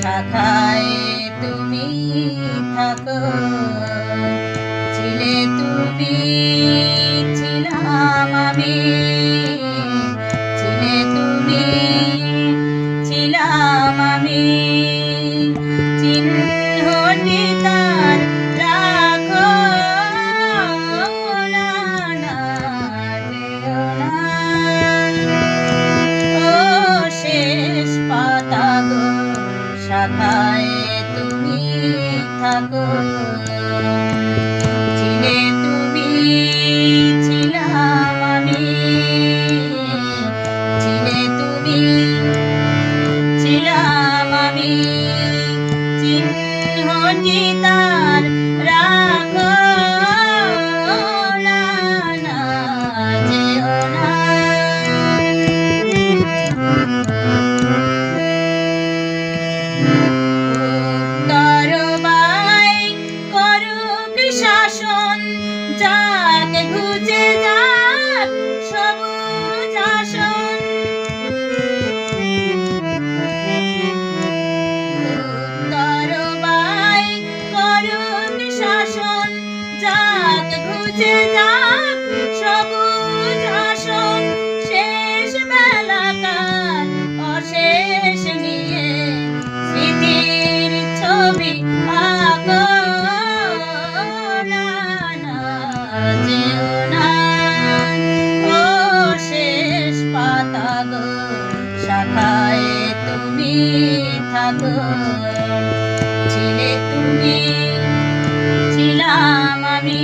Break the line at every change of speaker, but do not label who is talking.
শাখায় তুমি থাকো, ছিলে তুমি, ছিলাম আমি, ছিলে তুমি, ছিলাম আমি, চিহ্নটি তার রাখো না, না যেও না। ও শেষ পাতা গো, শাখায় তুমি থাকো, ছিলে তুমি, ছিলাম আমি, ছিলে তুমি, ছিলাম আমি, চিহ্নটি তার রাখো না, না যেও না। শাসন যাক ঘুচে যাক সবুজ আসন, উত্তরবাই করুক শাসন যাক ঘুচে যাক সবুজ আসন। শেষ বেলাকার অশেষ নিয়ে স্মৃতির ছবি আঁকো না, না যেও না। ও শেষ পাতা গো, শাখায় তুমি থাকো, ছিলে তুমি, ছিলাম আমি।